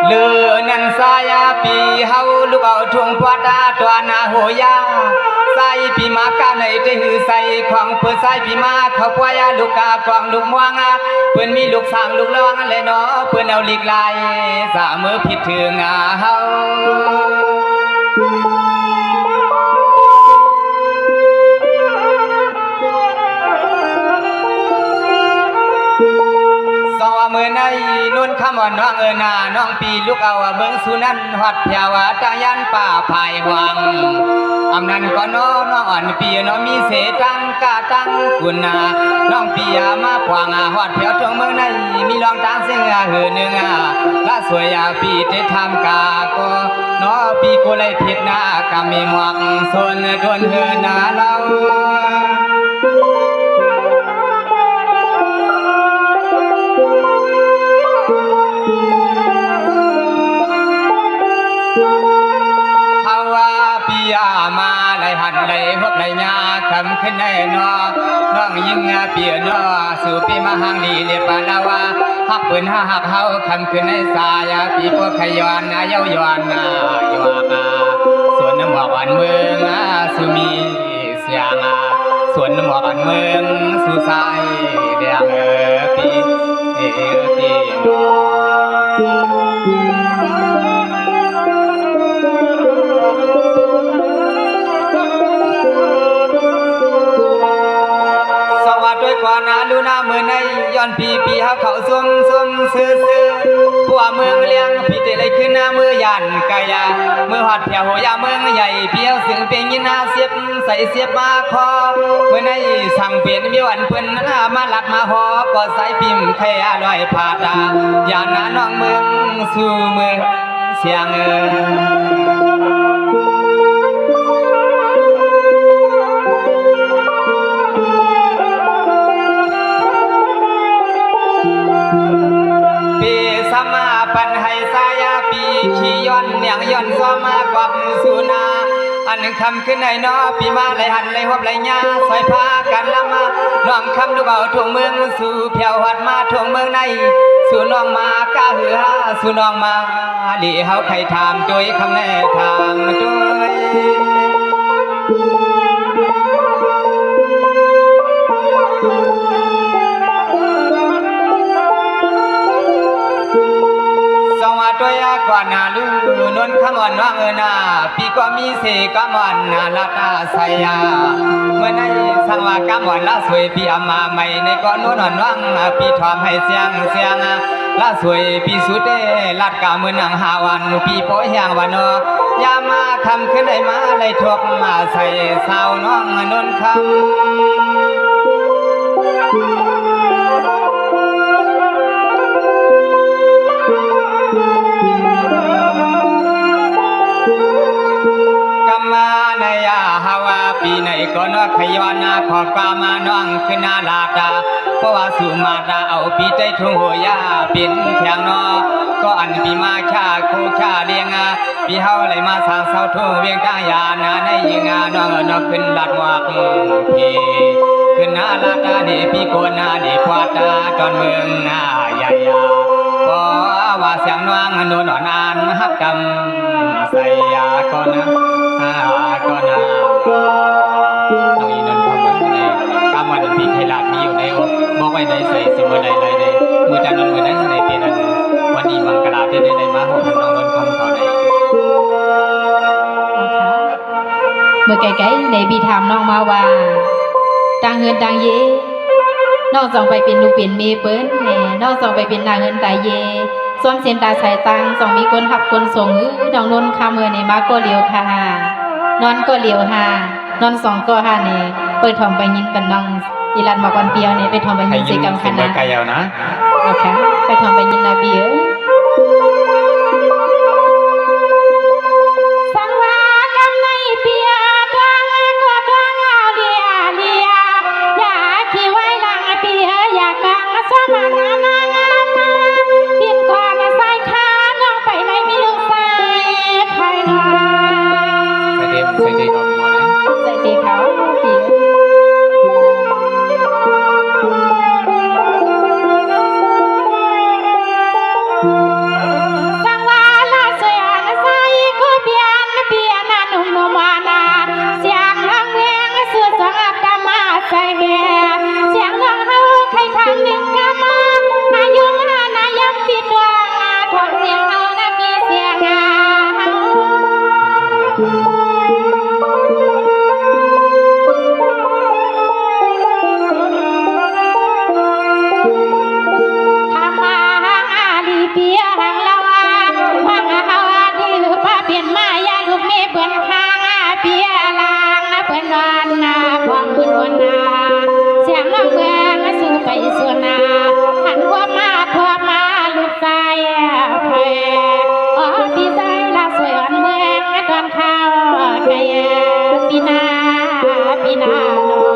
เลือนันสายปีเฮาลูกเอาทวงพัวตาตัวนาโหยาใส่ปีมากาในได้หือใส่ของเพื่อใส่ปีมาเขาพวยาลูกกากวางลูกม่วงเพื่อนมีลูกสางลูกร้องเลยเนาะเพื่อนเอาลีกลายสามือผิดถึงเฮาเมื่อในนุ่นขมอนน้องนาน้องปีลูกเอาเบิ่งสุนันหอดเพียวตายันป่าภายหวังอำนั้นก็น้องอ่อนปีน้องมีเสตังกาตังกุณาน้องปีมาขวางหอดเพียวทงเมืองในมีลองตางเสียงหือหนึ่งละสวยปีเตทำกาก็น้อปีกูเลยผิดนะกามีหมวกส่วนดวนหือนาเรามาไหลหันไหลพบไหลยาคำขึ้นในนอน้องยิงเปียนอสู่ปีมาหังลีเลียปาลาวาฮักปืนฮักเฮาคำขึ้นในสายปีพวกขยอนเย้ายอนอยู่ส่วนน้ำหมอกอันเมืองสุมีเสียงส่วนน้ำหมอกอันเมืองสู่สายแดงปีปีนอด้วยกว่านาลูนาเมื่อในย้อนปีเฮาเขาซุ่มซื้อผัวเมืองเลี้ยงพี่เตเลยขึ้นหน้ามือยันกายาเมื่อหัดแถวหัวยาเมืองใหญ่เพียวสึงเป็นยินนาเสียบใส่เสียบมาคอเมื่อในสั่งเปลี่ยนมีวันเพิ่นมาหลักมาหอก็ใส่พิมพ์แค่อร่อยผาตาอย่านาน้องเมืองสู่เมืองเสียงปันให้สายปีขี่ย้อนเนียงย้อนซ้อมากวับสุนาอันคำขึ้นในนอปีมาไหลหันไหลหอบไหลยาซอยพากันละมาน้องคำลูกเอาทวงเมืองสู่เพียวหัดมาทวงเมืองในสู่น้องมากาหือสู่น้องมาหลีเฮาใครถามโดยคำแน่ถามด้วยด้วยกว่านาลูนนขมอนว่างนาปีก็มีเสกมอนนาลาตาไสยาเมื่อในสังวากมอนละสวยปีอามาใหม่ในก้อนนวลว่างปีทอมให้เสียงละสวยปีสุดเดลัดกาเมื่อนังหาวันปีโปยางวันยามาคำขึ้นได้มาเลยทบมาใส่สาวน้องนนคำปีไหนก็นอขยอนาขอบความมาน้องขึ้นนาลาตาเพราะว่าสุมาตาเอาปีใจทุ่งหัวยาเป็นแทงนอก็อันปีมาชาโคชาเลียงปีเฮาไหลมาสางเสาทุ่งเวียงตายานาในยิงน้องนอขึ้นลาดหมวกพีขึ้นนาลาตาดีปีโกนาดีพวาตาตอนเมืองใหญ่เพราะว่าเสียงน้องนวลนานฮักกำใส่ยาก่อนก็นาน้องอีนนท์ทำมันในกามวันปีไทยลาดมีอยู่ในบอกไว้ในใส่สิมือใดในมือจันทร์มือนั้นในปีนั้นวันนี้มังกรได้ในมาหกพันน้องนนท์คำเขาในเมื่อไกลๆในบีถามน้องมาว่าต่างเฮือนต่างเยน้องส่องไปเป็นลูกเป็นเมเปิ้ลแน่น้องส่องไปเป็นนางเฮือนตาเยส่วนเส้นตาสายตังส่องมีคนขับคนส่งน้องนนท์คำเมื่อในมาก็เลียวค่ะนอนก็เลียวค่ะนอนสองก็ค่ะเนี่ยเปิดทองไปยินกันน้องอีลันมาวันเปียวเนี่ยไปทองไปยินสิกรรมคณะโอเคไปทองไปยินนาเบียสังวากำในเปียดวงก็ดวงเอาเลียอย่าขี้ไว้หลังเปียอย่ากางสมานเพียนก่อนใส่ขาน้องไปในมีลูกใส่ใครน้องใส่เด็กออกมาเลยใส่เด็กเขาเปีย นาเนา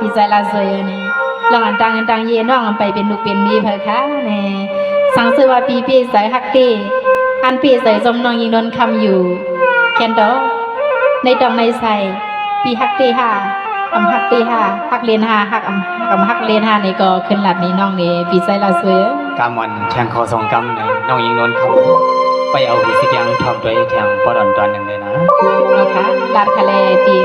พี่ใจละสวยนี่ลองอันตังเยน้องไปเป็นลูกเป็นมีเพอค่ะแน่ สังเสว่าปีปีใส่ฮักเตอันปีใส่สมน้องยิงนนคำอยู่แคนดอในดองในใส่ปีฮักเตหาอำฮักเตหาฮักเลนหาฮักอำฮักเลนหานี่ก็ขึ้นหลัดนี้น้องนี่ปีใส่ลาสวย กำวันแทงคอสองกำหนึ่งน้องยิงนนท์เขาไปเอาวิสิยังทำด้วยแทงปอดอนตอนหนึ่งเลยนะ นี่ค่ะลาดทะเลปี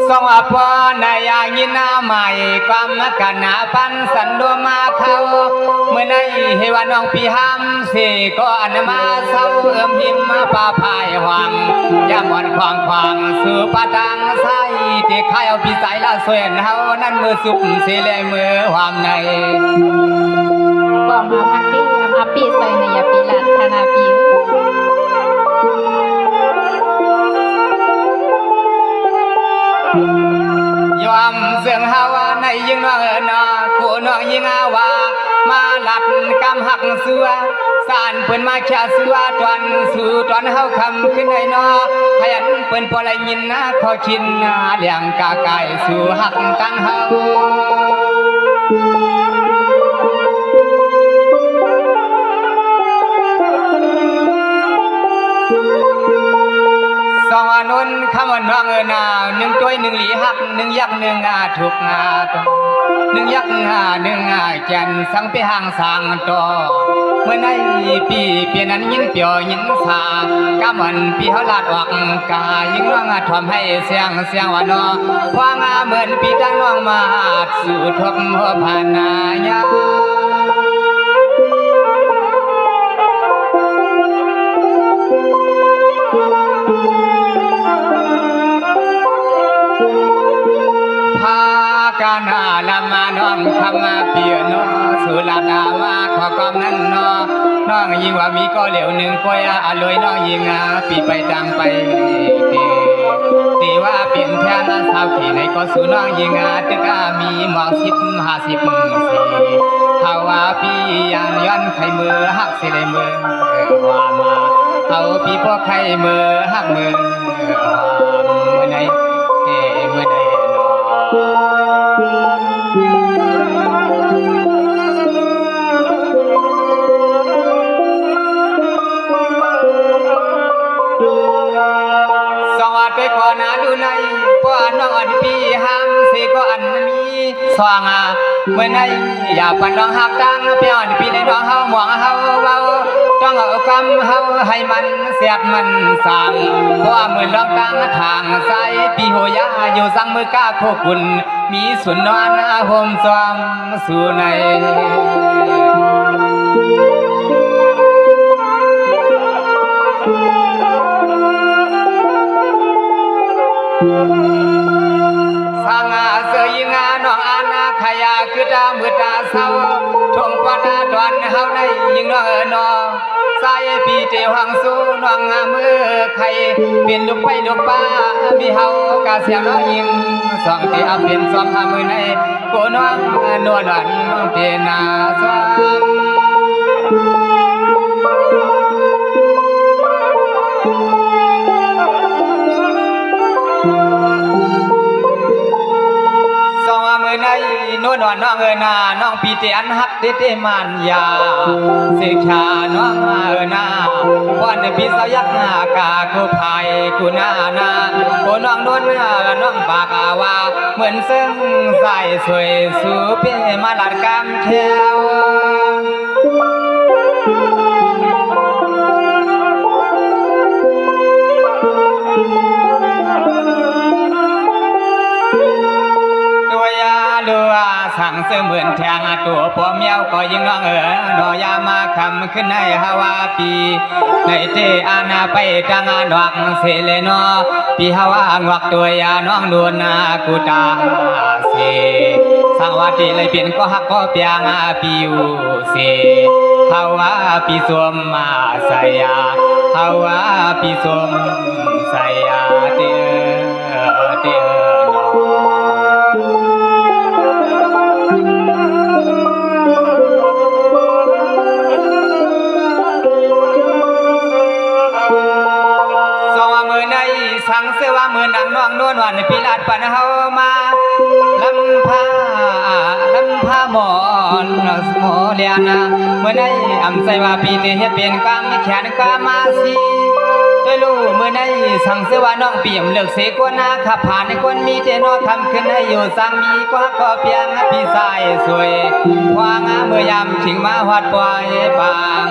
สองอภนายายินาใหม่ความกันหาปันสันโดมาเขาเมื่อในเฮวาน้องพี่ห้ำสิก็อันมาเศร้าหิมมาป่าพายหวังยามอนควางสู่ปะดังใสที่ใครเอาพี่สายละสวยเฮานั่นมือสุบเสเลมือความใน บอกมาพักที่อาปีใส่ในยาปีลาดธนาปี ยอมเสียงฮาวาในยิงน้องนากูน้องยิงอาวามาหลัดกำหักเสือสานเปิ้นมาแค่เสือตอนสู่ตอนเฮาคำขึ้นในนอพยันเปิ้นพอได้ยินนะขอชินนะเลี้ยงกาไก่สู่หักตั้งเฮาสองอนุนคำว่าน้องนาหนึ่งตัวหนึ่งหลีหักหนึ่งยักหนึ่งถูกงาตหนึ่งยักหนึ่งจันสังไปห่างสางต่อเมื่อในปีเปลี่ยนนั้นยินเปียวยินสากำมันปีเขาลาดออกกายิงน้องทำให้เสียงว่านอว่างเหมือนปีตั้งน้องมาสู่ทบหัวผ่านนายาพากานาลามาน้องคำมาเปียโนสุลาดามาขอกอมนั้นนอน้องยิงว่ามีก็เหลวหนึ่งก้อยอร่อยน้องยิงปีไปดังไปตีว่าเปลี่ยนแทนสาวที่ไหนก็สู่น้องยิงตึกมีหมอก50 54ภาวะปีอย่างย้อนไข่มือหักสิเลยมือว่ามาเอาปีพวกไข่มือหักมือเมื่อไหนเมื่อไหนสวัสดีก่อนดูในป้อนน้องอันปีห้ามสิก็อันมีสว่างเมื่อไหนอย่าปันน้องหักตังเพียงปีในน้องเฮาหมองเฮาเบาต้องเอากำเฮาให้มันเสียดมันสั่งเพราะมือลองตังทางใส่ปีโหยาอยู่สังมือกล้าโคกุนมีสุนนอนโฮมซอมสู่ในสังเสยงาน้องอาณาขยาคือตามือตาเศร้าทงปนาดวนเฮาในยิงน้องนอสายปีเตวังสู้น้องมือไข่เป็นลูกไปลูกป้ามีเฮากะเสียงน้องยิงสองที่อับเป็นสองหามือในกูน้องนวลวันเป็นนาสวงสองมือในนวลวันน้องนาน้องปีเตอันฮักเตมันยาสิกขาน้องนาวันพี่สาวยักษ์กากูภายกูนากูน้องนวลน้องปากว่าเหมือนซึ่งใส่สวยสูเปมาลัดกำเทวตัวยาลัวสั่งเสมือนแทงตัวพ่อเมียวก็ยิงน้องนอยามาคำขึ้นในฮาวาปีในเจอานาไปจังดอกเสเลนอปีฮาวางวักตัวยาน้องนวลกูตาเสสังวาติเลยเปลี่ยนก็หักก็เปียงปิวเสฮาวาปีสวมมาใส่ยาฮาวาปีสวมใส่ยาเตสองมือใน ปันเฮามาลำพาหมอนหมอเลียนะเมื่อใดอำใส่ว่าปีเตเฮ็ดเป็นความมีแขนความมาสีด้วยรู้เมื่อใดสั่งเสือว่าน้องเปี่ยมเลือกเสกว่านาขับผ่านในคนมีแต่นอคำขึ้นให้อยู่สั่งมีกว่าก็เพียงพี่สายสวยว่างเมื่อยามถึงมาหอดปล่อยบาง